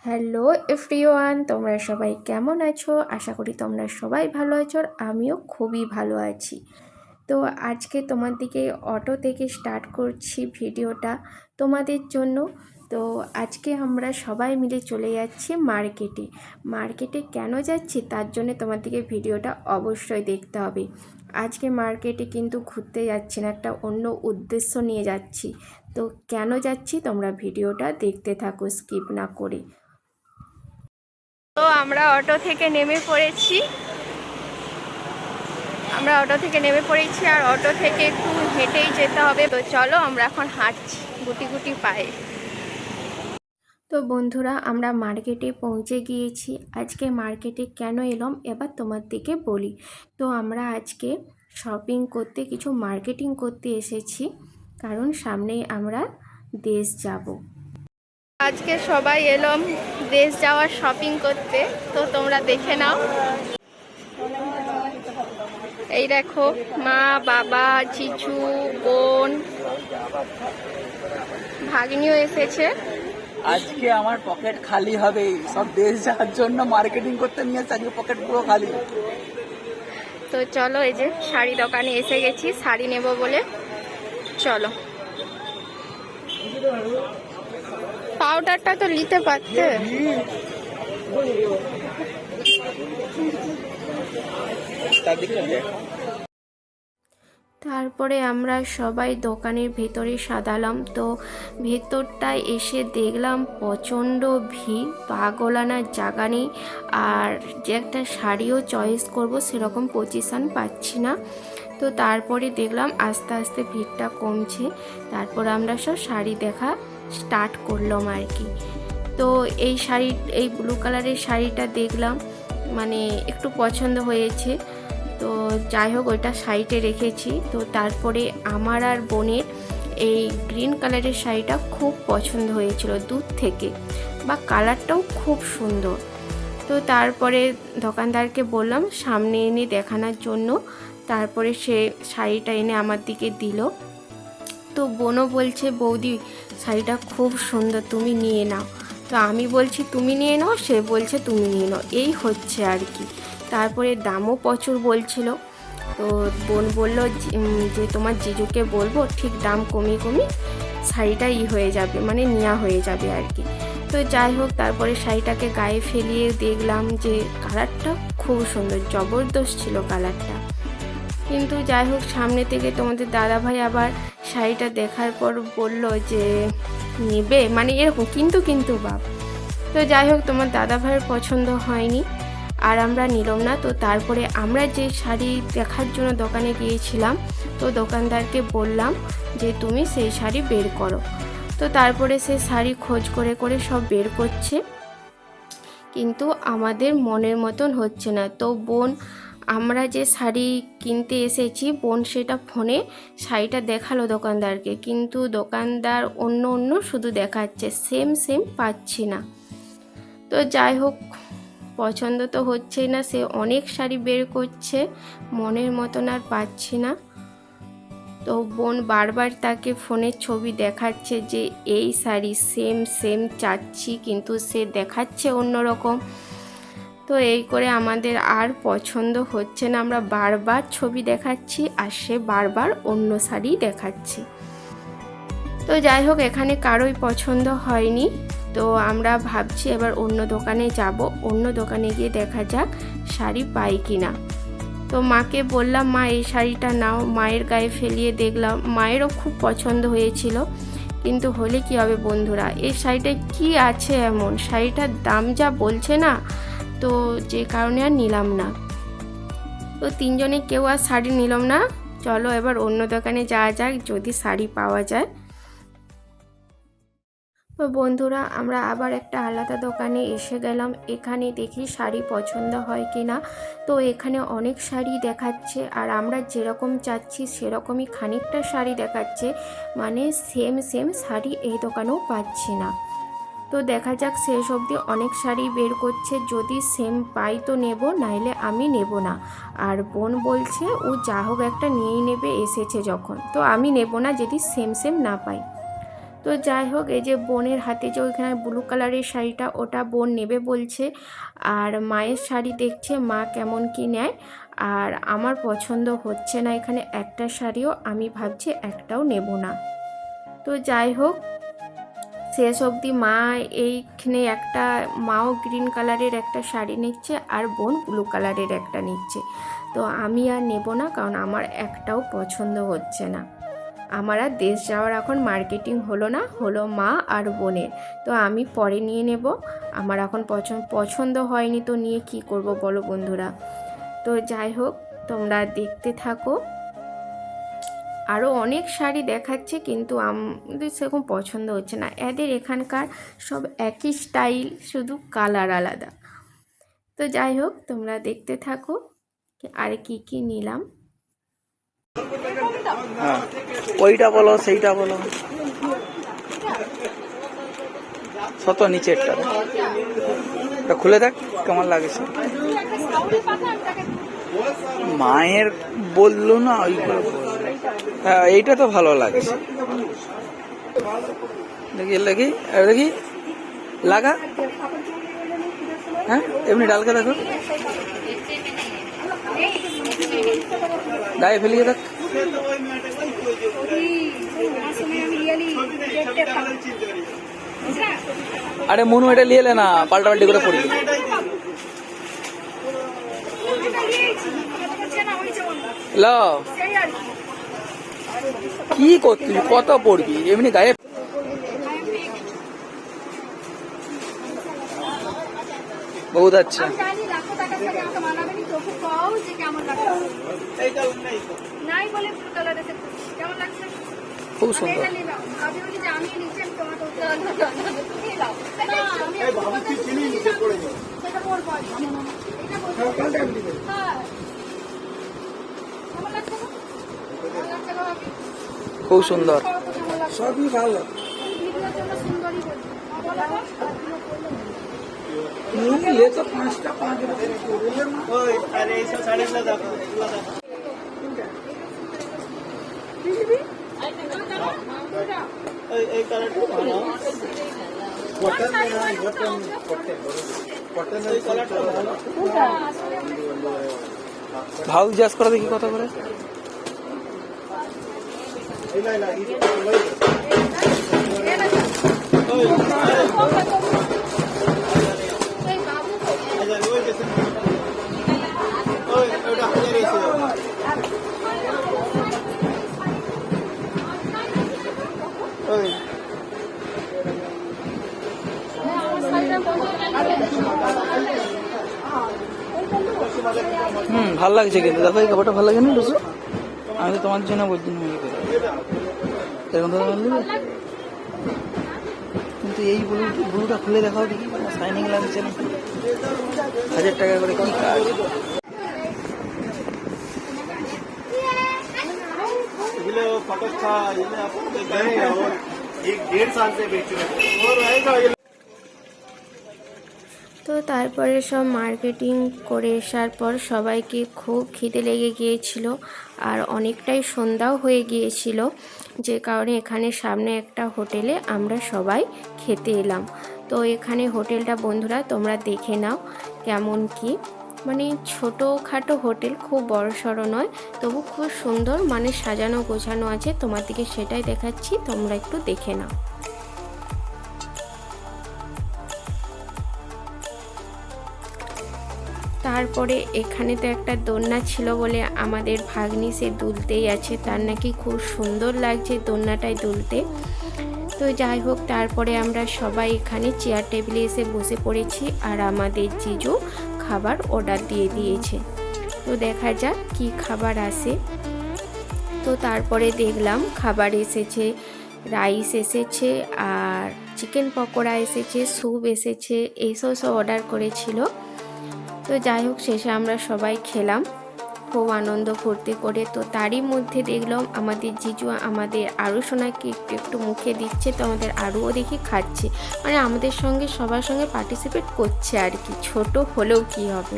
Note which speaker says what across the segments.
Speaker 1: Hello everyone, তোমরা সবাই কেমন আছো? আশা করি তোমরা সবাই ভালো আছো আর আমিও খুবই ভালো আছি। তো আজকে তোমার দিকে অটো থেকে স্টার্ট করছি ভিডিওটা তোমাদের জন্য। তো আজকে আমরা সবাই মিলে চলে যাচ্ছি মার্কেটে কেন যাচ্ছি তার জন্য তোমার দিকে ভিডিওটা অবশ্যই দেখতে হবে। আজকে মার্কেটে কিন্তু ঘুরতে যাচ্ছি না, একটা অন্য উদ্দেশ্য নিয়ে যাচ্ছি। তো কেন যাচ্ছি তোমরা ভিডিওটা দেখতে থাকো স্কিপ না করে। তো আমরা অটো থেকে নেমে পড়েছি আর অটো থেকে একটু হেঁটেই যেতে হবে। তো চলো আমরা এখন হাঁটছি গুটি গুটি পায়ে। তো বন্ধুরা, আমরা মার্কেটে পৌঁছে গিয়েছি। আজকে মার্কেটে কেন এলাম এবার তোমার দিকে বলি। তো আমরা আজকে শপিং করতে, কিছু মার্কেটিং করতে এসেছি, কারণ সামনেই আমরা দেশ যাব। আজকে সবাই এলাম দেশ যাওয়ার শপিং করতে, তো তোমরা দেখে নাও। এই দেখো, মা, বাবা, জিজু, বোন, ভাগ্নিও এসেছে।
Speaker 2: আজকে আমার পকেট খালি হবে, সব দেশ যাওয়ার জন্য মার্কেটিং করতে নিয়ে আজকে পকেট পুরো খালি।
Speaker 1: তো চলো, এই যে শাড়ি দোকানে এসে গেছি শাড়ি নেব বলে। চলো, পাউডারটা তো নিতে পারতে। তারপরে আমরা সবাই দোকানের ভেতরে সাদালাম। তো ভেতরটায় এসে দেখলাম প্রচণ্ড ভিড়, পা গলানোর জায়গা নেই। আর যে একটা শাড়িও চয়েস করব সেরকম পজিশান পাচ্ছি না। তো তারপরে দেখলাম আস্তে আস্তে ভিড়টা কমছে। তারপর আমরা সব শাড়ি দেখা স্টার্ট করলাম আর কি। তো এই ব্লু কালারের শাড়িটা দেখলাম, মানে একটু পছন্দ হয়েছে। তো যাই হোক, ওইটা সাইডে রেখেছি। তো তারপরে আমার আর বোনের এই গ্রিন কালারের শাড়িটা খুব পছন্দ হয়েছিল দূর থেকে, বা কালারটাও খুব সুন্দর। তো তারপরে দোকানদারকে বললাম সামনে এনে দেখানোর জন্য। তারপরে সে শাড়িটা এনে আমার দিকে দিল। তো বোনও বলছে, বৌদি শাড়িটা খুব সুন্দর, তুমি নিয়ে নাও। তো আমি বলছি তুমি নিয়ে নাও, সে বলছে তুমি নিয়ে নাও, এই হচ্ছে আর কি। তারপরে দামও প্রচুর বলছিল। তো বোন বলল যে তোমার জিজুকে বলবো, ঠিক দাম কমিয়ে শাড়িটা হয়ে যাবে, মানে নেওয়া হয়ে যাবে আর কি। তো যাই হোক, তারপরে শাড়িটাকে গায়ে ফেলিয়ে দেখলাম যে কালারটা খুব সুন্দর, জবরদস্ত ছিল কালারটা। কিন্তু যাই হোক, সামনে থেকে তোমাদের দাদাভাই আবার শাড়িটা দেখার পর বলল যে নেবে, মানে এরকম কিন্তু বাপ। তো যাই হোক, তোমার দাদাভাইয়ের পছন্দ হয়নি আর আমরা নিলাম না। তো তারপরে আমরা যে শাড়ি দেখার জন্য দোকানে গিয়েছিলাম, তো দোকানদারকে বললাম যে তুমি সেই শাড়ি বের করো। তো তারপরে সে শাড়ি খোঁজ করে করে সব বের করছে, কিন্তু আমাদের মনের মতন হচ্ছে না। তো বোন, আমরা যে শাড়ি কিনতে এসেছি, বোন সেটা ফোনে শাড়িটা দেখালো দোকানদারকে, কিন্তু দোকানদার অন্য শুধু দেখাচ্ছে, সেম পাচ্ছি না। তো যাই হোক, পছন্দ তো হচ্ছেই না, সে অনেক শাড়ি বের করছে, মনের মতন আর পাচ্ছি না। তো বোন বারবার তাকে ফোনের ছবি দেখাচ্ছে যে এই শাড়ি সেম চাচ্ছি, কিন্তু সে দেখাচ্ছে অন্যরকম। তো এই করে আমাদের আর পছন্দ হচ্ছে না, আমরা বারবার ছবি দেখাচ্ছি আর সে বারবার অন্য শাড়ি দেখাচ্ছি। তো যাই হোক, এখানে কারোই পছন্দ হয়নি। তো আমরা ভাবছি এবার অন্য দোকানে যাব, অন্য দোকানে গিয়ে দেখা যাক শাড়ি পাই কিনা। তো মাকে বললাম, মা এই শাড়িটা নাও। মায়ের গায়ে ফেলিয়ে দেখলাম, মায়েরও খুব পছন্দ হয়েছিল। কিন্তু হলে কি হবে বন্ধুরা, এই শাড়িটায় কি আছে এমন, শাড়িটার দাম যা বলছে না, তো যে কারণে আর নিলাম না। তো তিনজনে কেউ আর শাড়ি নিলাম না। চলো এবার অন্য দোকানে যাওয়া যাক, যদি শাড়ি পাওয়া যায়। তো বন্ধুরা, আমরা আবার একটা আলাদা দোকানে এসে গেলাম। এখানে দেখি শাড়ি পছন্দ হয় কি না। তো এখানে অনেক শাড়ি দেখাচ্ছে, আর আমরা যেরকম চাচ্ছি সেরকমই খানিকটা শাড়ি দেখাচ্ছে, মানে সেম শাড়ি এই দোকানেও পাচ্ছি না। তো দেখা যাক, শেষ অবধি অনেক শাড়ি বের করছে, যদি সেম পাই তো নেব, নাইলে আমি নেব না। আর বোন বলছে ও যা হোক একটা নিয়েই নেবে, এসেছে যখন, তো আমি নেব না যদি সেম না পাই। তো যাই হোক, এই যে বোনের হাতে যে ওইখানে ব্লু কালারের শাড়িটা, ওটা বোন নেবে বলছে। আর মায়ের শাড়ি দেখছে মা কেমন কি নেয়। আর আমার পছন্দ হচ্ছে না এখানে একটা শাড়িও, আমি ভাবছি একটাও নেব না। তো যাই হোক, শেষ অবধি মা এইখানে একটা, মাও গ্রিন কালারের একটা শাড়ি নিচ্ছে আর বোন ব্লু কালারের একটা নিচ্ছে। তো আমি আর নেব না, কারণ আমার একটাও পছন্দ হচ্ছে না। আমার আর দেশ যাওয়ার এখন মার্কেটিং হলো না, হলো মা আর বোনের। তো আমি পরে নিয়ে নেব, আমার এখন পছন্দ হয়নি তো নিয়ে কি করব বলো বন্ধুরা। তো যাই হোক, তোমরা দেখতে থাকো। আরও অনেক শাড়ি দেখাচ্ছে, কিন্তু আমাদের সেরকম পছন্দ হচ্ছে না। এদের এখানকার সব একই স্টাইল, শুধু কালার আলাদা। তো যাই হোক, তোমরা দেখতে থাকো আর কি কি নিলাম।
Speaker 2: হ্যাঁ, ওইটা বলো সেইটা বলো, শত নিচেরটা খুলে দেখ কেমন লাগছে। মায়ের বললো না ওইগুলো, হ্যাঁ এইটা তো ভালো লাগছে। দেখি দেখি দেখি লাগা, হ্যাঁ এমনি ডালকে দেখো, গায়ে ফেলিয়ে দেখ। আরে মনু এটা লিয়ে না, পাল্টা পাল্টি করে পড়বি। কি করছিস, কত পড়বি এমনি গায়ে। বহুত আচ্ছা, খুব সুন্দর। খুব সুন্দর, সবই ভালো। ভাউ জিজ্ঞাসা করে দেখি কত করে। ভাল লাগছে কিন্তু, দেখো এই কাপড়টা ভালো লাগে না বুঝছো, আমি তো তোমার জন্য বলছি না এরকম ধরনের নেবে। কিন্তু এই ব্লুটা খুলে দেখাও দেখি, শাইনিং লাগছে না। 1000 টাকা করে কি কাজ।
Speaker 1: তো তারপরে সব মার্কেটিং করে আসার পর সবাইকে খুব খিদে লেগে গিয়েছিল, আর অনেকটাই সন্ধ্যাও হয়ে গিয়েছিল, যে কারণে এখানে সামনে একটা হোটেলে আমরা সবাই খেতে এলাম। তো এখানে হোটেলটা বন্ধুরা তোমরা দেখে নাও কেমন কি, মানে ছোটোখাটো হোটেল, খুব বড়সড় নয়, তবু খুব সুন্দর, মানে সাজানো গোছানো আছে। তোমাদেরকে সেটাই দেখাচ্ছি, তোমরা একটু দেখে নাও। তারপরে এখানে তো একটা দোলনা ছিল বলে আমাদের ভাগ্নি সে দুলতেই আছে, তার নাকি খুব সুন্দর লাগছে দোলনাটায় দুলতে। তো যাই হোক, তারপরে আমরা সবাই এখানে চেয়ার টেবিলে এসে বসে পড়েছি, আর আমাদের জিজু খাবার অর্ডার দিয়ে দিয়েছে। তো দেখা যাক কি খাবার আসে। তো তারপরে দেখলাম খাবার এসেছে, রাইস এসেছে, আর চিকেন পকোড়া এসেছে, স্যুপ এসেছে, এইসব সব অর্ডার করেছিল। তো যাই হোক, শেষে আমরা সবাই খেলাম খুব আনন্দ ফুর্তি করে। তো তারই মধ্যে দেখলাম আমাদের জিজু আমাদের আরু সোনাকে একটু একটু মুখে দিচ্ছে, তো আমাদের আরুও দেখি খাচ্ছে, মানে আমাদের সঙ্গে সবার সঙ্গে পার্টিসিপেট করছে আর কি, ছোট হলেও কি হবে।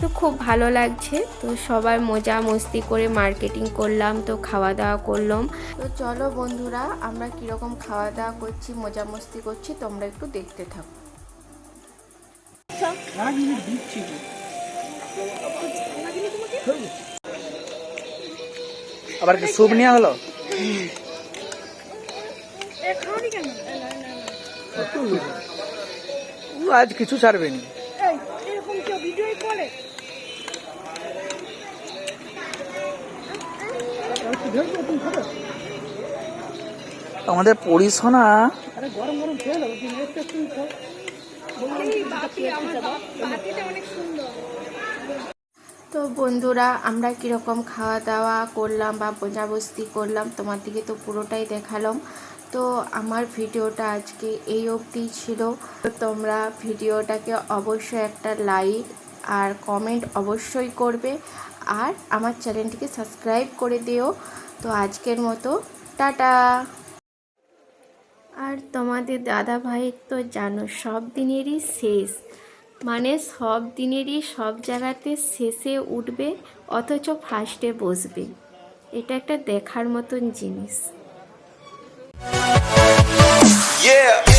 Speaker 1: তো খুব ভালো লাগছে। তো সবাই মজা মস্তি করে মার্কেটিং করলাম, তো খাওয়া দাওয়া করলাম। তো চলো বন্ধুরা, আমরা কীরকম খাওয়া দাওয়া করছি, মজা মস্তি করছি, তোমরা একটু দেখতে থাকো।
Speaker 2: আবার কি স্যুপ নেওয়া হলো? ও আজ কিছু ছাড়বে নি। আমাদের পরিসোনা তো বন্ধুরা, আমরা কীরকম খাওয়া দাওয়া করলাম বা মজামস্তি করলাম তোমাদেরকে তো পুরোটাই দেখালাম। তো আমার ভিডিওটা আজকে এই অবধি ছিল। তো তোমরা ভিডিওটাকে অবশ্যই একটা লাইক আর কমেন্ট অবশ্যই করবে, আর আমার চ্যানেলটিকে সাবস্ক্রাইব করে দিও। তো আজকের মতো টাটা। আর তোমাদের দাদা ভাইয়ের তো জানো সব দিনেরই শেষ, মানে সব দিনেরই সব জায়গাতে শেষে উঠবে অথচ ফার্স্টে বসবে। এটা একটা দেখার মতন জিনিস।
Speaker 3: Yeah.